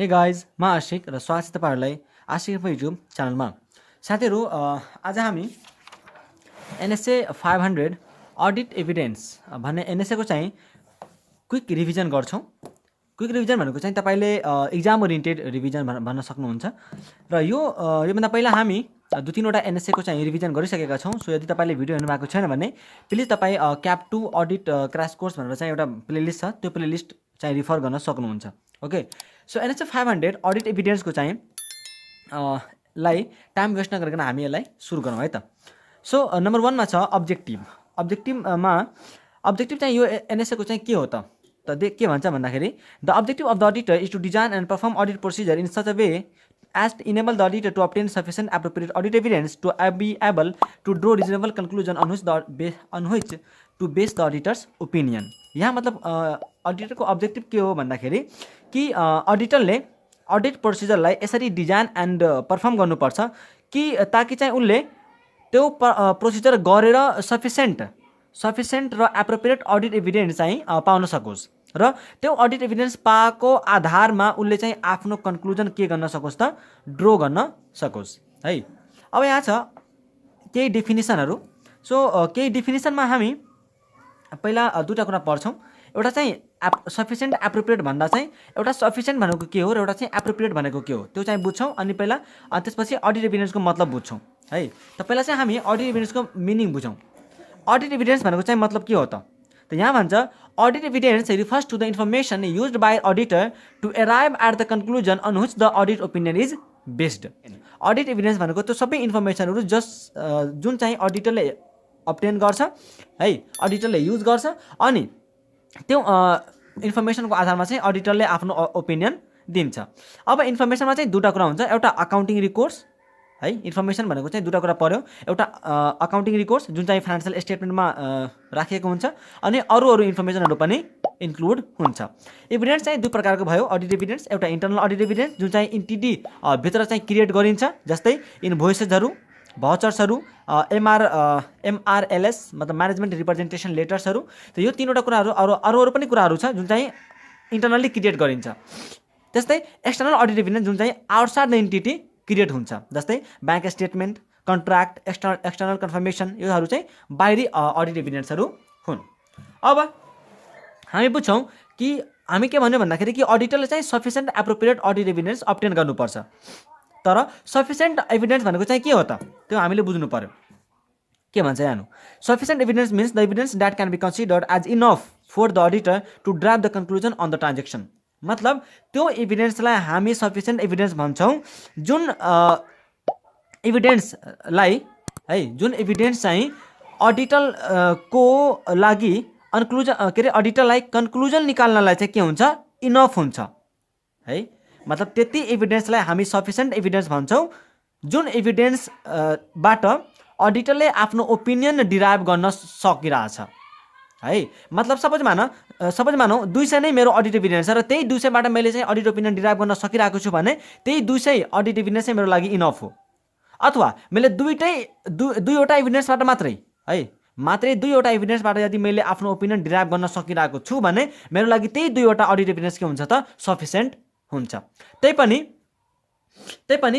Hey guys म आशिक र स्वागत छ तपाईँहरूलाई आशिक युट्युब च्यानलमा। साथीहरू आज हामी एनएसए 500 अडिट एभिडेन्स भन्ने एनएसएको चाहिँ क्विक रिभिजन गर्छौँ। क्विक रिभिजन भनेको चाहिँ तपाईँले इक्जाम ओरिएन्टेड रिभिजन भन्न सक्नुहुन्छ। र योभन्दा पहिला हामी 2-3वटा एनएसएको चाहिँ रिभिजन गरिसकेका छौँ। सो यदि तपाईँले भिडियो हेर्नु भएको छैन भने प्लिज तपाईँ क्याप 2 अडिट क्रास कोर्स भनेर चाहिँ एउटा प्लेलिस्ट छ, त्यो प्लेलिस्ट चाहिँ रिफर गर्न सक्नुहुन्छ। ओके, सो एनएसए 500 अडिट एभिडेन्सको चाहिँ लाई टाइम वेस्ट नगरिकन हामी यसलाई सुरु गरौँ है त। सो नम्बर 1 मा छ अब्जेक्टिभ। अब्जेक्टिभ चाहिँ यो एनएसएको चाहिँ के हो त के भन्छ भन्दाखेरि the objective of the auditor is to design and perform audit procedure in such a way as to enable the auditor to obtain sufficient appropriate audit evidence to be able to draw reasonable conclusion on which to base the auditor's opinion। यहाँ मतलब अडिटरको objective के हो भन्दाखेरि कि अडिटरले audit प्रोसिजरलाई यसरी design and perform गर्नुपर्छ कि ताकि चाहिँ उनले त्यो प्रोसिजर गरेर सफिसिएन्ट र एप्रोप्रिएट अडिट एभिडेन्स चाहिँ पाउन सकोस् र त्यो अडिट एभिडेन्स पाएको आधारमा उनले चाहिँ आफ्नो कन्क्लुजन के गर्न सकोस् त ड्रो गर्न सकोस् है। अब यहाँ छ केही डेफिनेसनहरू। सो केही डेफिनेसनमा हामी पहिला दुईवटा कुरा पढ्छौँ। एउटा चाहिँ सफिसिएन्ट एप्रोप्रिएट भन्दा चाहिँ एउटा सफिसिएन्ट भनेको के हो र एउटा चाहिँ एप्रोप्रिएट भनेको के हो त्यो चाहिँ बुझ्छौँ। अनि पहिला त्यसपछि अडिट एभिडेन्सको मतलब बुझ्छौँ है। त पहिला चाहिँ हामी अडिट एभिडेन्सको मिनिङ बुझौँ। अडिट एभिडेन्स भनेको चाहिँ मतलब के हो त यहाँ भन्छ audit evidence refers to the information used by auditor to arrive at the conclusion on which the audit opinion is based. Audit evidence भनेको त्यो सबै इन्फर्मेसनहरू जुन चाहिँ अडिटरले अब्टेन गर्छ है, अडिटरले युज गर्छ अनि त्यो इन्फर्मेसनको आधारमा चाहिँ अडिटरले आफ्नो ओपिनियन दिन्छ। अब इन्फर्मेसनमा चाहिँ दुईवटा कुरा हुन्छ, एउटा अकाउन्टिङ रिकोर्स है, इन्फर्मेसन भनेको चाहिँ दुईवटा कुरा पर्यो, एउटा अकाउन्टिङ रिकोर्स जुन चाहिँ फाइनेन्सियल स्टेटमेन्टमा राखिएको हुन्छ अनि अरू इन्फर्मेसनहरू पनि इन्क्लुड हुन्छ। एभिडेन्स चाहिँ दुई प्रकारको भयो अडिट एभिडेन्स। एउटा इन्टरनल अडिट एभिडेन्स जुन चाहिँ इन्टिटी भित्र चाहिँ क्रिएट गरिन्छ, जस्तै इन्भोइसेसहरू, भाउचर्सहरू, एमआरएलएस मतलब म्यानेजमेन्ट रिप्रेजेन्टेसन लेटर्सहरू। त यो तीनवटा कुराहरू अरू पनि कुराहरू छ जुन चाहिँ इन्टरनल्ली क्रिएट गरिन्छ। त्यस्तै एक्सटर्नल अडिट एभिडेन्स जुन चाहिँ आउटसाइड द इन्टिटी क्रिएट हुन्छ, जस्तै bank statement, contract, external confirmation, योहरू चाहिँ बाहिरी अडिट एभिडेन्सहरू हुन्। अब हामी बुझ्छौँ कि हामी के भन्यो भन्दाखेरि कि अडिटरले चाहिँ sufficient appropriate audit evidence obtain गर्नुपर्छ। तर सफिसिएन्ट एभिडेन्स भनेको चाहिँ के हो त त्यो हामीले बुझ्नु पर्यो। के भन्छ यहाँ sufficient evidence means the evidence that can be considered as enough for the auditor to drive the conclusion on the transaction. मतलब त्यो एभिडेन्सलाई हामी सफिसिएन्ट एभिडेन्स भन्छौँ जुन एभिडेन्सलाई है, जुन एभिडेन्स चाहिँ अडिटर को लागि अडिटरलाई कन्क्लुजन निकाल्नलाई चाहिँ के हुन्छ इनफ हुन्छ है। मतलब त्यति एभिडेन्सलाई हामी सफिसिएन्ट एभिडेन्स भन्छौँ जुन एभिडेन्सबाट अडिटरले आफ्नो ओपिनियन डिराइभ गर्न सकिरहेछ है। मतलब सपोज मानौँ 200 नै मेरो अडिट एभिडेन्स छ र त्यही 200बाट मैले चाहिँ अडिट ओपिनियन डिराइभ गर्न सकिरहेको छु भने त्यही 200 अडिट एभिडेन्स चाहिँ मेरो लागि इनफ हो। अथवा मैले दुईवटा एभिडेन्सबाट मात्रै दुईवटा एभिडेन्सबाट यदि मैले आफ्नो ओपिनियन डिराइभ गर्न सकिरहेको छु भने मेरो लागि त्यही दुईवटा अडिट एभिडेन्स के हुन्छ त सफिसिएन्ट हुन्छ। तैपनि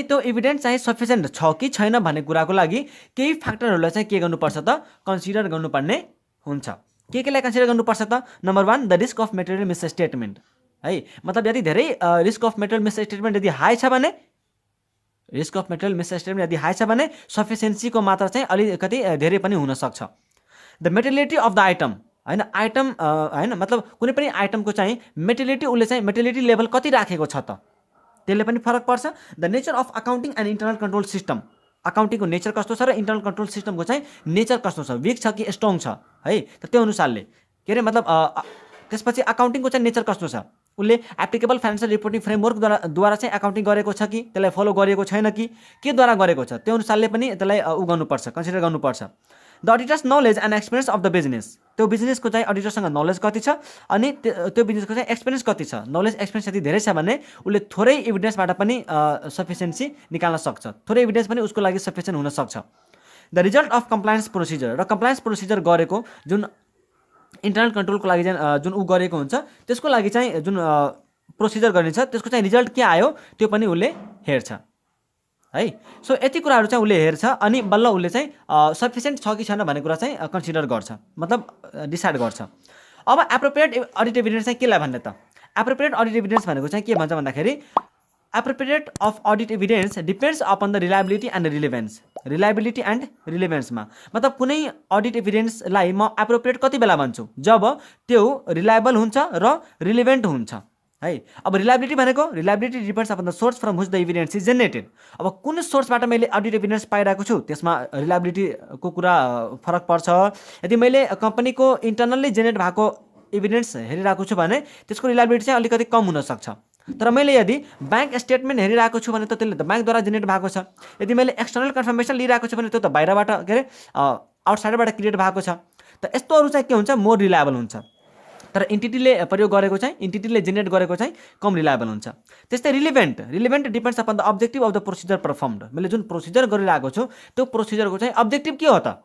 त्यो एभिडेन्स चाहिँ सफिसिएन्ट छ कि छैन भन्ने कुराको लागि केही फ्याक्टरहरूलाई चाहिँ के गर्नुपर्छ त कन्सिडर गर्नुपर्ने हुन्छ। केलाई कन्सिडर गर्नुपर्छ त number 1 the risk of material misstatement है। मतलब यदि धेरै रिस्क अफ मेटेरियल मिसस्टेटमेन्ट यदि हाई छ भने सफिसिएन्सीको मात्रा चाहिँ अलिकति धेरै पनि हुन सक्छ। The materiality of the item हैन मतलब कुनै पनि आइटमको चाहिँ मेटेरियलिटी लेभल कति राखेको छ त त्यसले पनि फरक पर्छ। The nature of accounting and internal control system, अकाउन्टिङको नेचर कस्तो छ र इन्टरनल कन्ट्रोल सिस्टमको चाहिँ नेचर कस्तो छ, विक छ कि स्ट्रङ छ है। त त्यो अनुसारले के अरे मतलब त्यसपछि अकाउन्टिङको चाहिँ नेचर कस्तो छ, उसले एप्लिकेबल फाइनेन्सियल रिपोर्टिङ फ्रेमवर्कद्वारा चाहिँ अकाउन्टिङ गरेको छ कि त्यसलाई फलो गरेको छैन कि केद्वारा गरेको छ, त्यो अनुसारले पनि त्यसलाई गर्नुपर्छ, कन्सिडर गर्नुपर्छ। The auditor's knowledge and experience of the business, त्यो बिजनेसको चाहिँ अडिटरसँग नलेज कति छ अनि त्यो बिजनेसको चाहिँ एक्सपिरियन्स कति छ। नलेज एक्सपिरियन्स यदि धेरै छ भने उसले थोरै एभिडेन्सबाट पनि सफिसिएन्सी निकाल्न सक्छ, थोरै एभिडेन्स पनि उसको लागि सफिसिएन्ट हुन सक्छ। The result of compliance procedure, र कम्प्लायन्स प्रोसिजर गरेको जुन इन्टरनल कन्ट्रोलको लागि जुन गरेको हुन्छ त्यसको लागि चाहिँ जुन प्रोसिजर गरिन्छ त्यसको चाहिँ रिजल्ट के आयो त्यो पनि उसले हेर्छ है। सो यति कुराहरू चाहिँ उसले हेर्छ अनि बल्ल उसले चाहिँ सफिसिएन्ट छ कि छैन भन्ने कुरा चाहिँ कन्सिडर गर्छ, मतलब डिसाइड गर्छ। अब एप्रोप्रिएट अडिट एभिडेन्स चाहिँ केलाई भन्ने त? एप्रोप्रिएट अडिट एभिडेन्स भनेको चाहिँ के भन्छ भन्दाखेरि appropriate of audit evidence depends upon the reliability and relevance. Reliability and रिलेभेन्समा मतलब कुनै अडिट एभिडेन्सलाई म एप्रोप्रिएट कति बेला भन्छु? जब त्यो रिलायबल हुन्छ र रिलेभेन्ट हुन्छ है। अब रिलायबिलिटी भनेको reliability depends upon the source from which the evidence is generated. अब कुन सोर्सबाट मैले अडिट एभिडेन्स पाइरहेको छु त्यसमा रिलायबिलिटीको कुरा फरक पर्छ। यदि मैले कम्पनीको इन्टरनल्ली जेनेरेट भएको एभिडेन्स हेरिरहेको छु भने त्यसको रिलायबिलिटी चाहिँ अलिकति कम हुनसक्छ। तर मैले यदि ब्याङ्क स्टेटमेन्ट हेरिरहेको छु भने त त्यसले त ब्याङ्कद्वारा जेनेरेट भएको छ। यदि मैले एक्सटर्नल कन्फर्मेसन लिइरहेको छु भने त्यो त बाहिरबाट के अरे आउटसाइडबाट क्रिएट भएको छ। त यस्तोहरू चाहिँ के हुन्छ? मोर रिलायबल हुन्छ। तर इन्टिटीले प्रयोग गरेको चाहिँ इन्टिटीले जेनेरेट गरेको चाहिँ कम रिलायबल हुन्छ। त्यस्तै relevant depends upon the objective of the procedure performed. मैले जुन प्रोसिजर गरिरहेको छु त्यो प्रोसिजरको चाहिँ अब्जेक्टिभ के हो त?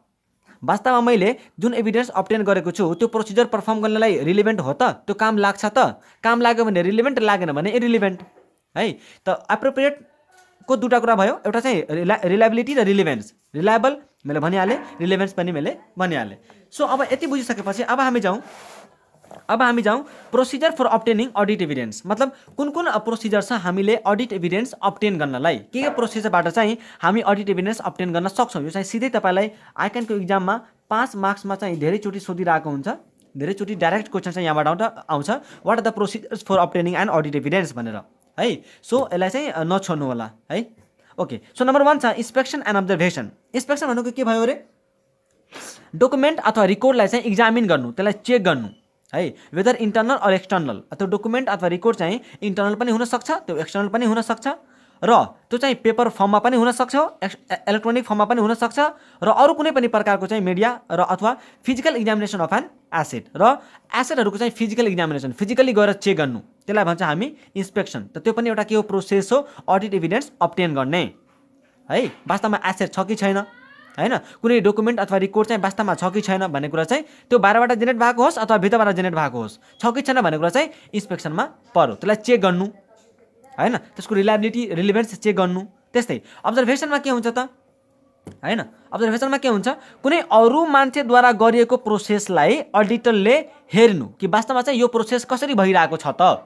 वास्तवमा मैले जुन एभिडेन्स अब्टेन गरेको छु त्यो प्रोसिजर परफर्म गर्नलाई रिलेभेन्ट हो त? त्यो काम लाग्छ त? काम लाग्यो भने रिलेभेन्ट, लागेन भने इरिलेभेन्ट है। त एप्रोप्रिएटको दुईवटा कुरा भयो, एउटा चाहिँ रिलायबिलिटी र रिलेभेन्स। रिलायबल मैले भनिहालेँ, रिलेभेन्स पनि मैले भनिहालेँ। सो अब यति बुझिसकेपछि अब हामी जाउँ प्रोसिजर फर अब्टेनिङ अडिट एभिडेन्स। मतलब कुन कुन प्रोसिजर छ हामीले अडिट एभिडेन्स अब्टेन गर्नलाई? के प्रोसिजरबाट चाहिँ हामी अडिट एभिडेन्स अब्टेन गर्न सक्छौँ? यो चाहिँ सिधै तपाईँलाई आइक्यानको इक्जाममा 5 मार्क्समा चाहिँ धेरैचोटि सोधिरहेको हुन्छ। धेरैचोटि डाइरेक्ट क्वेसन चाहिँ यहाँबाट आउँछ, what are the procedures for obtaining and audit evidence भनेर है। सो यसलाई चाहिँ नछोड्नु होला है। ओके, सो नम्बर 1 छ इन्स्पेक्सन एन्ड अब्जर्भेसन। इन्स्पेक्सन भनेको के भयो अरे? डकुमेन्ट अथवा रिकर्डलाई चाहिँ इक्जामिन गर्नु, त्यसलाई चेक गर्नु है, वेदर इन्टर्नल अर एक्सटर्नल। त्यो डकुमेन्ट अथवा रिकर्ड चाहिँ इन्टर्नल पनि हुनसक्छ, त्यो एक्सटर्नल पनि हुनसक्छ, र त्यो चाहिँ पेपर फर्ममा पनि हुनसक्छ, इलेक्ट्रोनिक फर्ममा पनि हुनसक्छ, र अरू कुनै पनि प्रकारको चाहिँ मिडिया र अथवा physical examination of an asset. र एसेटहरूको चाहिँ फिजिकल इक्जामिनेसन, फिजिकली गएर चेक गर्नु, त्यसलाई भन्छ हामी इन्स्पेक्सन। त त्यो पनि एउटा के हो? प्रोसेस हो अडिट एभिडेन्स अब्टेन गर्ने है। वास्तवमा एसेट छ कि छैन हैन, कुनै डकुमेन्ट अथवा रिकर्ड चाहिँ वास्तवमा छ कि छैन भन्ने कुरा चाहिँ त्यो बाहिरबाट जेनेरेट भएको होस् अथवा भित्रबाट जेनेरेट भएको होस्, छ कि छैन भन्ने कुरा चाहिँ इन्स्पेक्सनमा पर्यो। त्यसलाई चेक गर्नु हैन, त्यसको रिलायबिलिटी रिलेभेन्स चेक गर्नु। त्यस्तै अब्जर्भेसनमा के हुन्छ त हैन? अब्जर्भेसनमा के हुन्छ? कुनै अरू मान्छेद्वारा गरिएको प्रोसेसलाई अडिटरले हेर्नु कि वास्तवमा चाहिँ यो प्रोसेस कसरी भइरहेको छ त,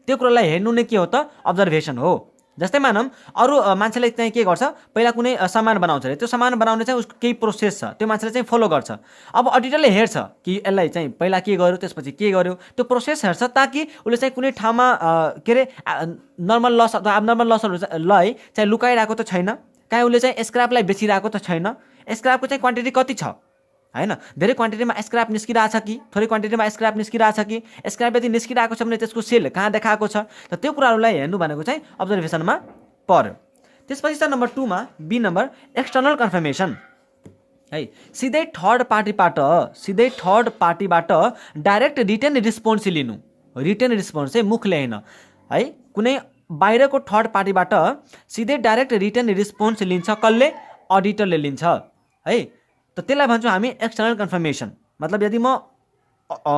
त्यो कुरालाई हेर्नु नै के हो त? अब्जर्भेसन हो। जस्तै मानौँ अरू मान्छेले चाहिँ के गर्छ, पहिला कुनै सामान बनाउँछ अरे, त्यो सामान बनाउने चाहिँ उसको केही प्रोसेस छ, त्यो मान्छेले चाहिँ फलो गर्छ। अब अडिटरले हेर्छ कि यसलाई चाहिँ पहिला के गर्यो त्यसपछि के गर्यो, त्यो प्रोसेस हेर्छ ताकि उसले चाहिँ कुनै ठाउँमा के अरे नर्मल लस अथवा एबनर्मल लसहरूलाई चाहिँ लुकाइरहेको त छैन, कहीँ उसले चाहिँ स्क्रैपलाई बेचिरहेको त छैन, स्क्रैपको चाहिँ क्वान्टिटी कति छ हैन, धेरै क्वान्टिटीमा स्क्रैप निस्किरहेछ कि थोरै क्वान्टिटीमा स्क्रैप निस्किरहेछ कि, स्क्रैप यदि निस्किरहेको छ भने त्यसको सेल कहाँ देखाएको छ, त त्यो कुराहरूलाई हेर्नु भनेको चाहिँ अब्जर्भेसनमा पर्यो। त्यसपछि छ नम्बर 2 मा बी नम्बर एक्सटर्नल कन्फर्मेसन है। सिधै थर्ड पार्टीबाट डाइरेक्ट रिटन रिस्पोन्स लिनु। रिटन रिस्पोन्स चाहिँ मुखले हैन है, कुनै बाहिरको थर्ड पार्टीबाट सिधै डाइरेक्ट रिटन रिस्पोन्स लिन्छ, कसले? अडिटरले लिन्छ है। त त्यसलाई भन्छौँ हामी एक्सटर्नल कन्फर्मेसन। मतलब यदि म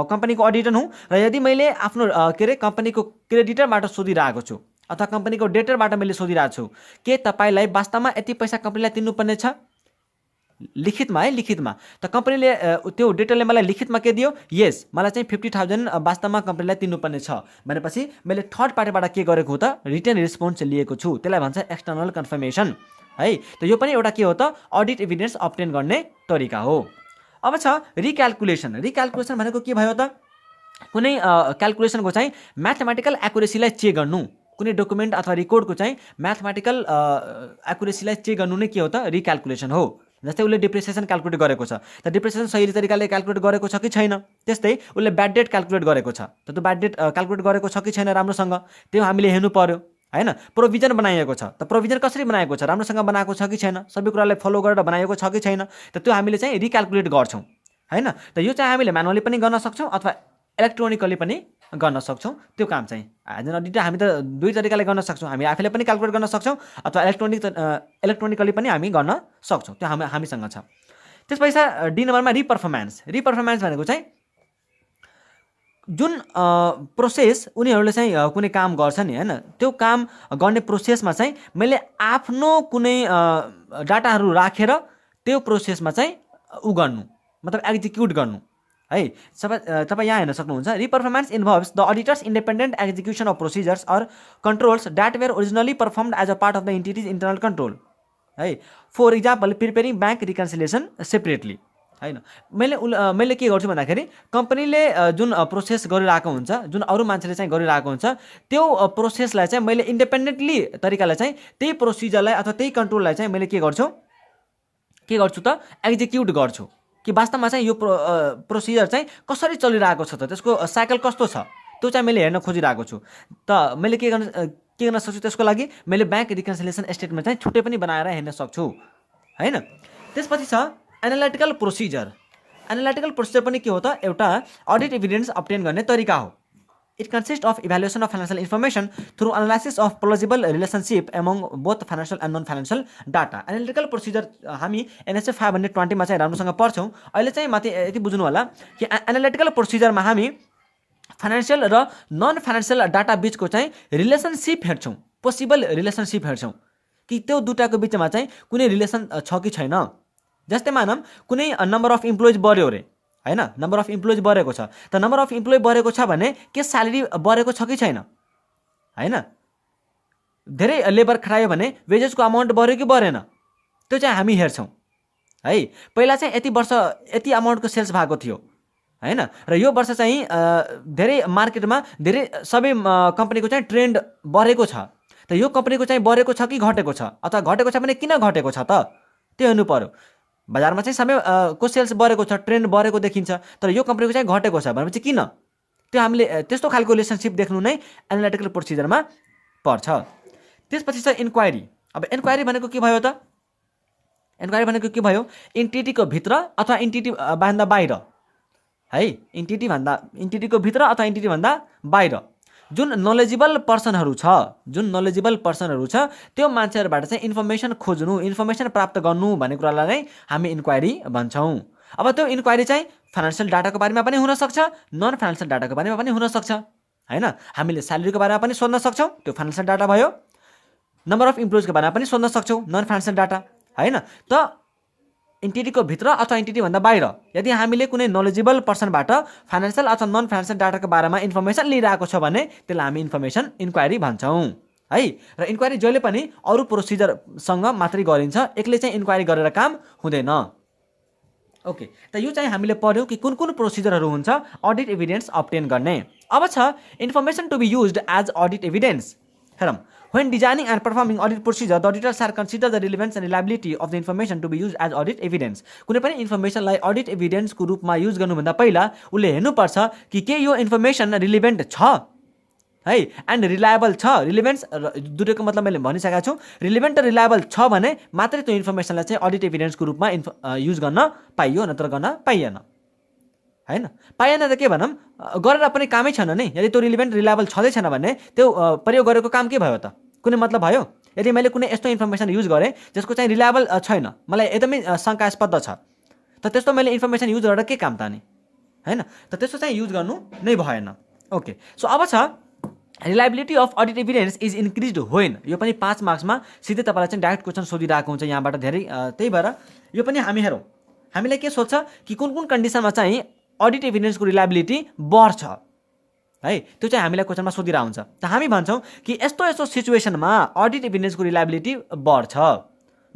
कम्पनीको अडिटर हुँ र यदि मैले आफ्नो के अरे कम्पनीको क्रेडिटरबाट सोधिरहेको छु अथवा कम्पनीको डेटरबाट मैले सोधिरहेको छु के तपाईँलाई वास्तवमा यति पैसा कम्पनीलाई तिर्नुपर्ने छ, लिखितमा है, लिखितमा। त कम्पनीले त्यो डेटरले मलाई लिखितमा के दियो? यस, मलाई चाहिँ 50,000 वास्तवमा कम्पनीलाई तिर्नुपर्ने छ भनेपछि मैले थर्ड पार्टीबाट के गरेको हो त? रिटन रिस्पोन्स लिएको छु, त्यसलाई भन्छ एक्सटर्नल कन्फर्मेसन है। त यो पनि एउटा के हो त? अडिट एभिडेन्स अब्टेन गर्ने तरिका हो। अब छ रिक्याल्कुलेसन। रिक्याल्कुलेसन भनेको के भयो त? कुनै क्याल्कुलेसनको चाहिँ म्याथमेटिकल एक्युरेसीलाई चेक गर्नु। कुनै डकुमेन्ट अथवा रिकर्डको चाहिँ म्याथमेटिकल एक्युरेसीलाई चेक गर्नु नै के हो त? रिक्याल्कुलेसन हो। जस्तै उसले डिप्रिसिएसन क्याल्कुलेट गरेको छ, त डिप्रिसिएसन सही तरिकाले क्याल्कुलेट गरेको छ कि छैन। त्यस्तै उसले ब्याड डेट क्याल्कुलेट गरेको छ, त त्यो ब्याड डेट क्याल्कुलेट गरेको छ कि छैन राम्रोसँग, त्यो हामीले हेर्नु पर्यो हैन। प्रोभिजन बनाइएको छ, त प्रोभिजन कसरी बनाएको छ, राम्रोसँग बनाएको छ कि छैन, सबै कुरालाई फलो गरेर बनाएको छ कि छैन, त त्यो हामीले चाहिँ रिक्याल्कुलेट गर्छौँ हैन। त यो चाहिँ हामीले म्यानुअली पनि गर्न सक्छौँ अथवा इलेक्ट्रोनिकली पनि गर्न सक्छौँ। त्यो काम चाहिँ एज एन अडिटर हामी त दुई तरिकाले गर्न सक्छौँ, हामी आफैले पनि क्याल्कुलेट गर्न सक्छौँ अथवा इलेक्ट्रोनिकली पनि हामी गर्न सक्छौँ, त्यो हामीसँग छ। त्यसपछि डी नम्बरमा रिपर्फर्मेन्स। रिपर्फर्मेन्स भनेको चाहिँ जुन प्रोसेस उनीहरूले चाहिँ कुनै काम गर्छ नि हैन, त्यो काम गर्ने प्रोसेसमा चाहिँ मैले आफ्नो कुनै डाटाहरू राखेर त्यो प्रोसेसमा चाहिँ उ गर्नु, मतलब एक्जिक्युट गर्नु है। तपाईँ यहाँ हेर्न सक्नुहुन्छ, reperformance involves the auditor's independent execution of procedures or controls that were originally performed as a part of the entity's internal control है। For example preparing bank reconciliation separately हैन। मैले के गर्छु भन्दाखेरि कम्पनीले जुन प्रोसेस गरिरहेको हुन्छ, जुन अरू मान्छेले चाहिँ गरिरहेको हुन्छ, त्यो प्रोसेसलाई चाहिँ मैले इन्डिपेन्डेन्टली तरिकाले चाहिँ त्यही प्रोसिजरलाई अथवा त्यही कन्ट्रोललाई चाहिँ मैले के गर्छु त एक्जिक्युट गर्छु कि वास्तवमा चाहिँ यो प्रोसिजर चाहिँ कसरी चलिरहेको छ त, त्यसको साइकल कस्तो छ, त्यो चाहिँ मैले हेर्न खोजिरहेको छु। त मैले के गर्न सक्छु, त्यसको लागि मैले ब्याङ्क रिकन्सिलिएसन स्टेटमेन्ट चाहिँ छुट्टै पनि बनाएर हेर्न सक्छु हैन। त्यसपछि छ एनालिटिकल प्रोसिजर। एनालिटिकल प्रोसिजर पनि के हो त, एउटा अडिट एभिडेन्स अब्टेन गर्ने तरिका हो। It consist of evaluation of financial information through analysis of plausible relationship among both financial and non financial data. Analytical procedure हामी एनएसए 520 मा चाहिँ राम्रोसँग पढ्छौँ। अहिले चाहिँ माथि यति बुझ्नु होला कि एनालिटिकल प्रोसिजरमा हामी फाइनेन्शियल र नन फाइनेन्शियल डाटा बिचको चाहिँ रिलेसनसिप हेर्छौँ, पोसिबल रिलेसनसिप हेर्छौँ कि त्यो दुटाको बिचमा चाहिँ कुनै रिलेसन छ कि छैन। जस्तै मानौँ कुनै नम्बर अफ इम्प्लोइज बढ्यो अरे हैन, नम्बर अफ इम्प्लोइज बढेको छ, त नम्बर अफ इम्प्लोइ बढेको छ भने के स्यालेरी बढेको छ कि छैन हैन। धेरै लेबर खटायो भने वेजेसको अमाउन्ट बढ्यो कि बढेन, त्यो चाहिँ हामी हेर्छौँ है। पहिला चाहिँ यति वर्ष यति अमाउन्टको सेल्स भएको थियो हैन, र यो वर्ष चाहिँ धेरै मार्केटमा धेरै सबै कम्पनीको चाहिँ ट्रेन्ड बढेको छ, त यो कम्पनीको चाहिँ बढेको छ कि घटेको छ, अथवा घटेको छ भने किन घटेको छ त, त्यो हेर्नु पर्यो। बजारमा चाहिँ सबैको सेल्स बढेको छ, ट्रेन्ड बढेको देखिन्छ, तर यो कम्पनीको चाहिँ घटेको छ भनेपछि किन, त्यो हामीले त्यस्तो खालको रिलेसनसिप देख्नु नै एनालिटिकल प्रोसिजरमा पर्छ। त्यसपछि छ इन्क्वायरी। अब इन्क्वायरी भनेको के भयो त, इन्क्वायरी भनेको के भयो, इन्टिटीको भित्र अथवा इन्टिटी भन्दा बाहिर है, इन्टिटीको भित्र अथवा इन्टिटी भन्दा बाहिर जुन नलेजेबल पर्सनहरू छ, त्यो मान्छेहरूबाट चाहिँ इन्फर्मेसन खोज्नु, इन्फर्मेसन प्राप्त गर्नु भन्ने कुरालाई नै हामी इन्क्वायरी भन्छौँ। अब त्यो इन्क्वायरी चाहिँ फाइनेन्शियल डाटाको बारेमा पनि हुनसक्छ, नन फाइनेन्शियल डाटाको बारेमा पनि हुनसक्छ हैन। हामीले स्यालेरीको बारेमा पनि सोध्न सक्छौँ, त्यो फाइनेन्शियल डाटा भयो। नम्बर अफ इम्प्लोइजको बारेमा पनि सोध्न सक्छौँ, नन फाइनेन्शियल डाटा हैन। त इन्टिटीको भित्र अथवा इन्टिटीभन्दा बाहिर यदि हामीले कुनै नलेजेबल पर्सनबाट फाइनेन्शियल अथवा नन फाइनेन्शियल डाटाको बारेमा इन्फर्मेसन लिइरहेको छ भने त्यसलाई हामी इन्क्वायरी भन्छौँ है। र इन्क्वायरी जहिले पनि अरू प्रोसिजरसँग मात्रै गरिन्छ, एक्लै चाहिँ इन्क्वायरी गरेर काम हुँदैन। ओके, त यो चाहिँ हामीले पढ्यौँ कि कुन कुन प्रोसिजरहरू हुन्छ अडिट एभिडेन्स अब्टेन गर्ने। अब छ information to be used as audit evidence. हेरौँ, when designing and performing audit procedure, the auditors shall consider the relevance and reliability of the information to be used as audit evidence. कुनै पनि इन्फर्मेसनलाई audit एभिडेन्सको रूपमा use गर्नुभन्दा पहिला उसले हेर्नुपर्छ कि के यो इन्फर्मेसन रिलेभेन्ट छ है, एन्ड रिलायबल छ। रिलेभेन्स दुटैको मतलब मैले भनिसकेको छु, रिलेभेन्ट र रिलायबल छ भने मात्रै त्यो इन्फर्मेसनलाई चाहिँ अडिट एभिडेन्सको रूपमा युज गर्न पाइयो, नत्र गर्न पाइएन हैन। पाइएन त के भनौँ, गरेर पनि कामै छैन नि। यदि त्यो रिलेभेन्ट रिलायबल छँदै छैन भने त्यो प्रयोग गरेको काम के भयो त, कुनै मतलब भयो। यदि मैले कुनै यस्तो इन्फर्मेसन युज गरेँ जसको चाहिँ रिलायबल छैन, मलाई एकदमै शङ्कास्पद छ, त त्यस्तो मैले इन्फर्मेसन युज गरेर के काम त नि हैन, त त्यस्तो चाहिँ युज गर्नु नै भएन। ओके, सो अब छ reliability of audit evidence is increased when. यो पनि 5 मार्क्समा सिधै तपाईँलाई चाहिँ डाइरेक्ट क्वेसन सोधिरहेको हुन्छ यहाँबाट धेरै, त्यही भएर यो पनि हामी हेरौँ। हामीलाई के सोध्छ कि कुन कुन कन्डिसनमा चाहिँ अडिट एभिडेन्सको रिलायबिलिटी बढ्छ है, त्यो चाहिँ हामीलाई क्वेसनमा सोधिरहेको हुन्छ। त हामी भन्छौँ कि यस्तो यस्तो सिचुएसनमा अडिट एभिडेन्सको रिलायबिलिटी बढ्छ,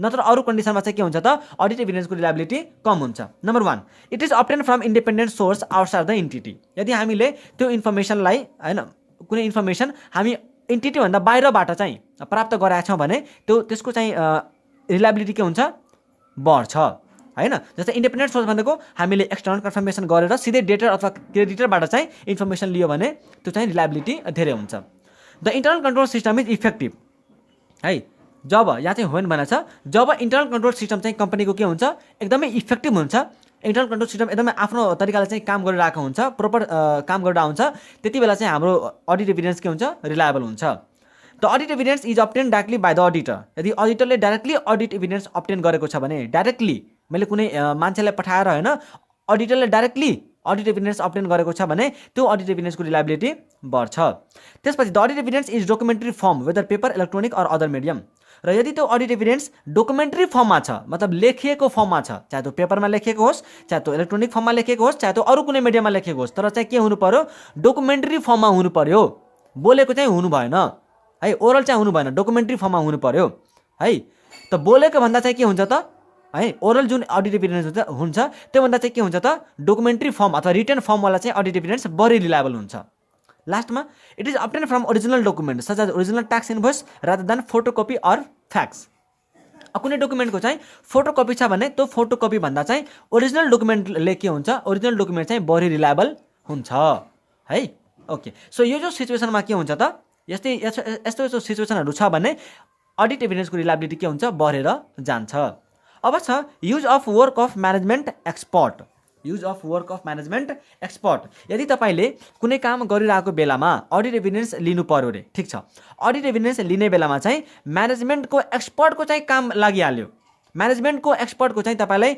नत्र अरू कन्डिसनमा चाहिँ के हुन्छ त अडिट एभिडेन्सको रिलायबिलिटी कम हुन्छ। Number 1, it is obtain from independent source outside the entity. यदि हामीले त्यो इन्फर्मेसनलाई हैन, कुनै इन्फर्मेसन हामी इन्टिटीभन्दा बाहिरबाट चाहिँ प्राप्त गराएका छौँ भने त्यसको चाहिँ रिलायबिलिटी के हुन्छ, बढ्छ हैन। जस्तै इन्डिपेन्डेन्ट सोर्स भनेको हामीले एक्सटर्नल कन्फर्मेसन गरेर सिधै डेटर अथवा क्रेडिटरबाट चाहिँ इन्फर्मेसन लियो भने त्यो चाहिँ रिलायबिलिटी धेरै हुन्छ। The internal control system is effective है। जब यहाँ चाहिँ होइन भनेको छ, जब इन्टरनल कन्ट्रोल सिस्टम चाहिँ कम्पनीको के हुन्छ, एकदमै इफेक्टिभ हुन्छ, इन्टरनल कन्ट्रोल सिस्टम एकदमै आफ्नो तरिकाले चाहिँ काम गरिरहेको हुन्छ, प्रोपर काम गरिरहेको हुन्छ, त्यति बेला चाहिँ हाम्रो अडिट एभिडेन्स के हुन्छ, रिलायबल हुन्छ। The audit evidence is obtain directly by the auditor. यदि अडिटरले डाइरेक्टली अडिट एभिडेन्स अब्टेन गरेको छ भने, डाइरेक्टली मैले कुनै मान्छेलाई पठाएर होइन, अडिटरले डाइरेक्टली अडिट एभिडेन्स अब्टेन गरेको छ भने त्यो अडिट एभिडेन्सको रिलायबिलिटी बढ्छ। त्यसपछि the audit evidence is documentary form whether paper electronic or other medium. र यदि त्यो अडिट एभिडेन्स डकुमेन्ट्री फर्ममा छ मतलब लेखिएको फर्ममा छ, चाहे त्यो पेपरमा लेखिएको होस्, चाहे त्यो इलेक्ट्रोनिक फर्ममा लेखिएको होस्, चाहे त्यो अरू कुनै मिडियममा लेखिएको होस्, तर चाहिँ के हुनु पर्यो, डकुमेन्ट्री फर्ममा हुनु पर्यो। बोलेको चाहिँ हुनु भएन है, ओरल चाहिँ हुनु भएन, डकुमेन्ट्री फर्ममा हुनु पर्यो है। त बोलेको भन्दा चाहिँ के हुन्छ त है, ओरल जुन अडिट एभिडेन्स हुन्छ त्योभन्दा चाहिँ के हुन्छ त डकुमेन्ट्री फर्म अथवा रिटन फर्मवाला चाहिँ अडिट एभिडेन्स बढी रिलायबल हुन्छ। लास्टमा it is obtain from original document such as original tax invoice rather than photocopy or fax. कुनै डकुमेन्टको चाहिँ फोटोकपी छ भने त्यो फोटोकपी भन्दा चाहिँ ओरिजिनल डकुमेन्टले के हुन्छ, ओरिजिनल डकुमेन्ट चाहिँ बढी रिलायबल हुन्छ है। ओके, सो यो जो सिचुएसनमा के हुन्छ त, यस्तो यस्तो सिचुएसनहरू छ भने अडिट एभिडेन्सको रिलायबिलिटी के हुन्छ, बढेर जान्छ। अब छ use of work of management expert. Use of work of management expert, यदि तपाईँले कुनै काम गरिरहेको बेलामा अडिट एभिडेन्स लिनु पर्यो रे, ठिक छ, अडिट एभिडेन्स लिने बेलामा चाहिँ म्यानेजमेन्टको एक्सपर्टको चाहिँ काम लागिहाल्यो, म्यानेजमेन्टको एक्सपर्टको चाहिँ तपाईँलाई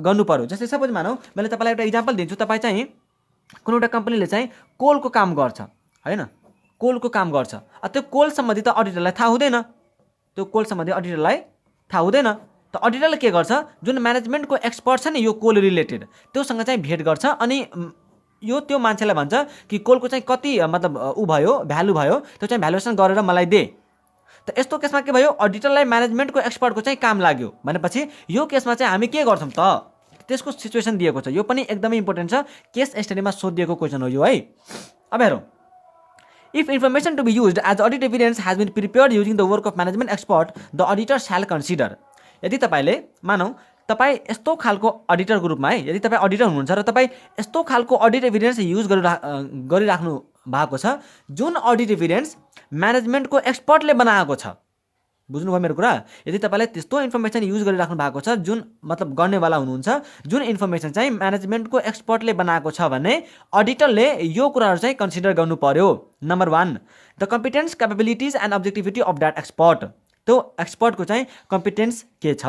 गर्नु पर्यो। जस्तै सपोज मानौँ मैले तपाईँलाई एउटा इक्जाम्पल दिन्छु, तपाईँ चाहिँ कुनै एउटा कम्पनीले चाहिँ कोलको काम गर्छ होइन, कोलको काम गर्छ, त्यो कोल सम्बन्धी त अडिटरलाई थाहा हुँदैन, त्यो कोल सम्बन्धी अडिटरलाई थाहा हुँदैन, त अडिटरले के गर्छ, जुन म्यानेजमेन्टको एक्सपर्ट छ नि यो कोल रिलेटेड त्योसँग चाहिँ भेट गर्छ अनि यो त्यो मान्छेलाई भन्छ कि कोलको चाहिँ कति मतलब ऊ भयो, भ्यालु भयो, त्यो चाहिँ भ्यालुएसन गरेर मलाई दे। त यस्तो केसमा के भयो, अडिटरलाई म्यानेजमेन्टको एक्सपर्टको चाहिँ काम लाग्यो भनेपछि यो केसमा चाहिँ हामी के गर्छौँ त, त्यसको सिचुएसन दिएको छ। यो पनि एकदमै इम्पोर्टेन्ट छ, केस स्टडीमा सोधिएको क्वेसन हो यो है। अब हेरौँ, if information to be used as audit evidence has been prepared using the work of management expert the auditor shall consider. यदि तपाईँले मानौँ तपाईँ यस्तो खालको अडिटरको रूपमा है, यदि तपाईँ अडिटर हुनुहुन्छ र तपाईँ यस्तो खालको अडिट एभिडेन्स युज गरिराख्नु भएको छ जुन अडिट एभिडेन्स म्यानेजमेन्टको एक्सपर्टले बनाएको छ, बुझ्नुभयो मेरो कुरा। यदि तपाईँले त्यस्तो इन्फर्मेसन युज गरिराख्नु भएको छ जुन मतलब गर्नेवाला हुनुहुन्छ, जुन इन्फर्मेसन चाहिँ म्यानेजमेन्टको एक्सपर्टले बनाएको छ भने अडिटरले यो कुराहरू चाहिँ कन्सिडर गर्नु पर्यो। Number 1 the competence capabilities and objectivity of that expert. त्यो एक्सपर्टको चाहिँ कम्पिटेन्स के छ,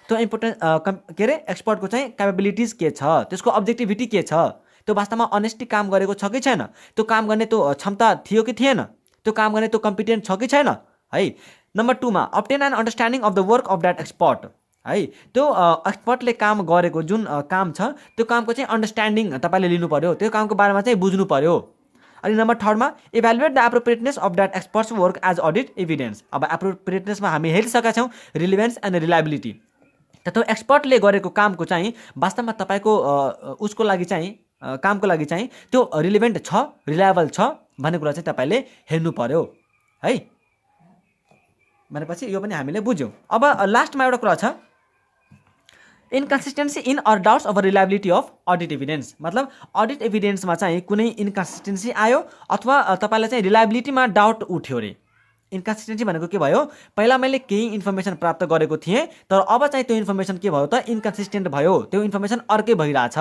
त्यो के अरे एक्सपर्टको चाहिँ क्यापेबिलिटिज के छ, त्यसको अब्जेक्टिभिटी के छ, त्यो वास्तवमा अनेस्टी काम गरेको छ कि छैन, त्यो काम गर्ने त्यो क्षमता थियो कि थिएन, त्यो काम गर्ने त्यो कम्पिटेन्ट छ कि छैन है। नम्बर 2 मा obtain an understanding of the work of that expert है, त्यो एक्सपर्टले काम गरेको जुन काम छ त्यो कामको चाहिँ अन्डरस्ट्यान्डिङ तपाईँले लिनु पर्यो, त्यो कामको बारेमा चाहिँ बुझ्नु पर्यो। अनि नम्बर 3 मा evaluate the appropriateness of that experts work as audit evidence. अब एप्रोप्रिएटनेसमा हामी हेरिसकेका छौँ रिलेभेन्स एन्ड रिलायबिलिटी। त त्यो एक्सपर्टले गरेको कामको चाहिँ वास्तवमा तपाईँको उसको लागि चाहिँ कामको लागि चाहिँ त्यो रिलेभेन्ट छ, रिलायबल छ भन्ने कुरा चाहिँ तपाईँले हेर्नु पर्यो है। भनेपछि यो पनि हामीले बुझ्यौँ। अब लास्टमा एउटा कुरा छ inconsistency in or doubts of reliability of audit evidence. मतलब अडिट एभिडेन्समा चाहिँ कुनै इनकन्सिस्टेन्सी आयो अथवा तपाईँलाई चाहिँ रिलायबिलिटीमा डाउट उठ्यो रे। इनकन्सिस्टेन्सी भनेको के भयो, पहिला मैले केही इन्फर्मेसन प्राप्त गरेको थिएँ तर अब चाहिँ त्यो इन्फर्मेसन के भयो त इनकन्सिस्टेन्ट भयो, त्यो इन्फर्मेसन अर्कै भइरहेछ।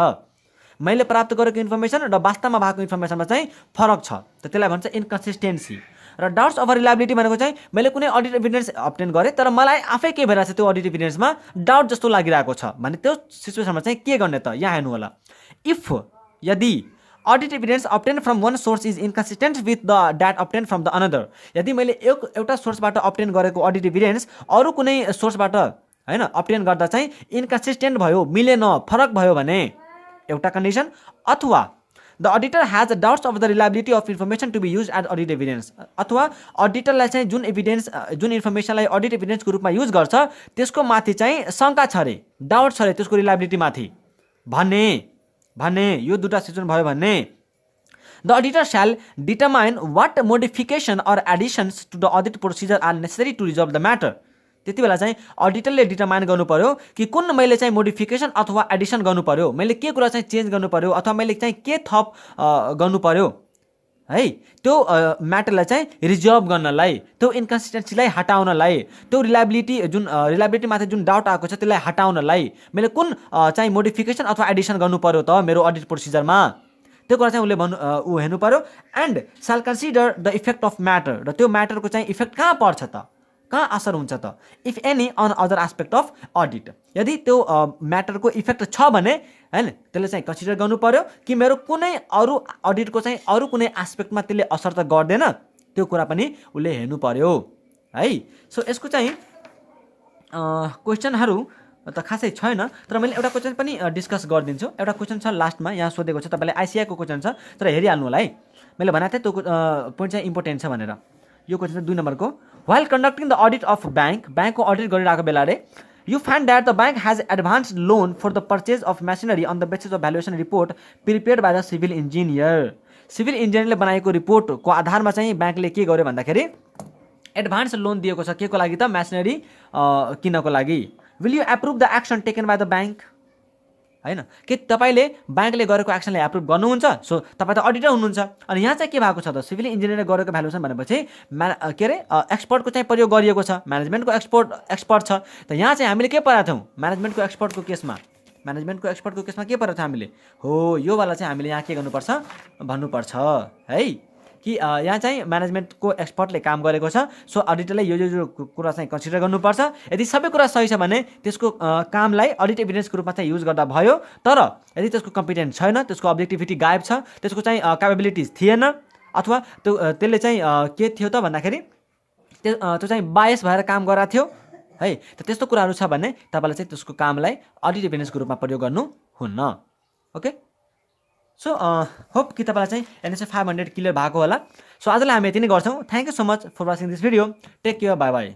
मैले प्राप्त गरेको इन्फर्मेसन र वास्तवमा भएको इन्फर्मेसनमा चाहिँ फरक छ, त त्यसलाई भन्छ इनकन्सिस्टेन्सी। र डाउट्स अफ रिलायबिलिटी भनेको चाहिँ मैले कुनै अडिट एभिडेन्स अब्टेन गरेँ तर मलाई आफै के भइरहेछ त्यो अडिट एभिडेन्समा डाउट जस्तो लागिरहेको छ भने त्यो सिचुएसनमा चाहिँ के गर्ने त, यहाँ हेर्नु होला। इफ यदि audit evidence obtain from one source is inconsistent with the that obtain from the another. यदि मैले एउटा सोर्सबाट अब्टेन गरेको अडिट एभिडेन्स अरू कुनै सोर्सबाट हैन अब्टेन गर्दा चाहिँ इनकन्सिस्टेन्ट भयो, मिलेन, फरक भयो भने एउटा कन्डिसन, अथवा the auditor has doubts of the reliability of information to be use as audit evidence. अथवा अडिटरलाई चाहिँ जुन एभिडेन्स जुन इन्फर्मेसनलाई अडिट एभिडेन्सको रूपमा युज गर्छ त्यसको माथि चाहिँ शङ्का छ रे, डाउट छ रे त्यसको रिलायबिलिटी माथि भन्ने यो दुटा सिचुएसन भयो भने the auditor shall determine what modification or additions to the audit procedure are necessary to resolve the matter. त्यति बेला चाहिँ अडिटरले डिटरमाइन गर्नु पर्यो कि कुन मैले चाहिँ मोडिफिकेसन अथवा एडिसन गर्नु पर्यो, मैले के कुरा चाहिँ चेन्ज गर्नु पर्यो अथवा मैले चाहिँ के थप गर्नु पर्यो है, त्यो म्याटरलाई चाहिँ रिजल्भ गर्नलाई, त्यो इन्कन्सिस्टेन्सीलाई हटाउनलाई, त्यो रिलायबिलिटीमाथि जुन डाउट आएको छ त्यसलाई हटाउनलाई मैले कुन चाहिँ मोडिफिकेसन अथवा एडिसन गर्नु पर्यो त मेरो अडिट प्रोसिजरमा, त्यो कुरा चाहिँ उसले हेर्नु पर्यो। एन्ड साल consider the effect of matter, र त्यो म्याटरको चाहिँ इफेक्ट कहाँ पर्छ त, कहाँ असर हुन्छ त, if any on other aspect of audit. यदि त्यो म्याटरको इफेक्ट छ भने हैन, त्यसले चाहिँ कन्सिडर गर्नु पर्यो कि मेरो कुनै अरू अडिटको चाहिँ अरू कुनै एस्पेक्टमा त्यसले असर त गर्दैन, त्यो कुरा पनि उसले हेर्नु पर्यो है। सो यसको चाहिँ क्वेसनहरू त खासै छैन, तर मैले एउटा क्वेसन पनि डिस्कस गरिदिन्छु। एउटा क्वेसन छ लास्टमा, यहाँ सोधेको छ तपाईँले, आइसिआईको क्वेसन छ, तर हेरिहाल्नु होला है। मैले भनेको थिएँ त्यो पोइन्ट चाहिँ इम्पोर्टेन्ट छ भनेर। यो क्वेसन चाहिँ 2 नम्बरको, while conducting the audit of ब्याङ्कको अडिट गरिरहेको बेला are you find that the bank has advance loan for the purchase of machinery on the basis of valuation report prepared by the civil engineer. Civil इन्जिनियरले बनाएको रिपोर्टको आधारमा चाहिँ ब्याङ्कले के गर्यो भन्दाखेरि एडभान्स लोन दिएको छ, के को लागि त, मेसिनरी किन्नको लागि। Will you approve the action taken by the bank, हैन, के तपाईँले ब्याङ्कले गरेको एक्सनलाई एप्रुभ गर्नुहुन्छ? सो तपाईँ त अडिटर हुनुहुन्छ। अनि यहाँ चाहिँ के भएको छ त, सिभिल इन्जिनियरले गरेको भ्यालुएसन भनेपछि के अरे एक्सपर्टको चाहिँ प्रयोग गरिएको छ, म्यानेजमेन्टको एक्सपर्ट छ। त यहाँ चाहिँ हामीले के पढाएको थियौँ म्यानेजमेन्टको एक्सपर्टको केसमा के पढाएको थियौँ हामीले, हो यो वाला चाहिँ हामीले यहाँ के गर्नुपर्छ भन्नुपर्छ है, कि यहाँ चाहिँ म्यानेजमेन्टको एक्सपर्टले काम गरेको छ। सो अडिटरले यो कुरा चाहिँ कन्सिडर गर्नुपर्छ। यदि सबै कुरा सही छ भने त्यसको कामलाई अडिट एभिडेन्सको रूपमा चाहिँ युज गर्दा भयो। तर यदि त्यसको कम्पिटेन्ट छैन, त्यसको अब्जेक्टिभिटी गायब छ, त्यसको चाहिँ क्यापेबिलिटिज थिएन, अथवा त्यसले चाहिँ के थियो त भन्दाखेरि त्यो चाहिँ बायस भएर काम गरेको थियो है, त त्यस्तो कुराहरू छ भने तपाईँले चाहिँ त्यसको कामलाई अडिट एभिडेन्सको रूपमा प्रयोग गर्नुहुन्न। ओके, सो होप कि तपाईँलाई चाहिँ एनएसए 500 क्लियर भएको होला। सो आजलाई हामी यति नै गर्छौँ। Thank you so much for watching this video. Take care, bye by.